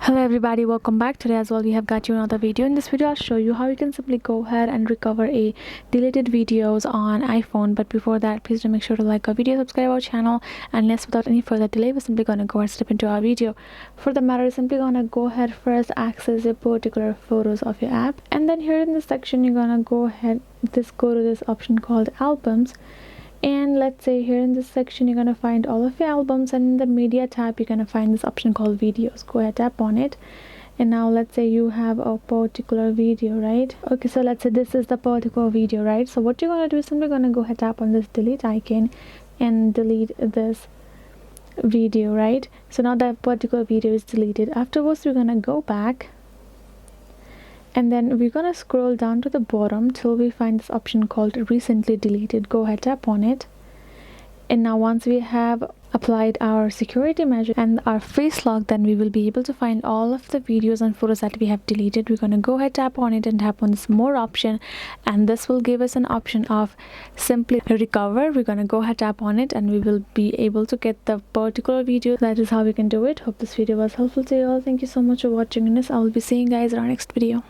Hello everybody, welcome back. Today as well we have got you another video. In this video I'll show you how you can simply go ahead and recover a deleted videos on iPhone. But before that, please do make sure to like our video, subscribe our channel, and yes, without any further delay, we're simply gonna go and step into our video. For the matter, simply gonna go ahead first access a particular photos of your app, and then here in this section you're gonna go ahead go to this option called albums. And let's say here in this section you're gonna find all of your albums, and in the media tab you're gonna find this option called videos. Go ahead, tap on it, and now let's say you have a particular video, right? Okay, so let's say this is the particular video, right? So what you're gonna do is simply gonna go ahead, tap on this delete icon and delete this video, right? So now that particular video is deleted. Afterwards we're gonna go back, and then we're gonna scroll down to the bottom till we find this option called recently deleted. Go ahead, tap on it, and now once we have applied our security measure and our face lock, then we will be able to find all of the videos and photos that we have deleted. We're gonna go ahead, tap on it, and tap on this more option, and this will give us an option of simply recover. We're gonna go ahead, tap on it, and we will be able to get the particular video. That is how we can do it. Hope this video was helpful to you all. Thank you so much for watching this. I will be seeing you guys in our next video.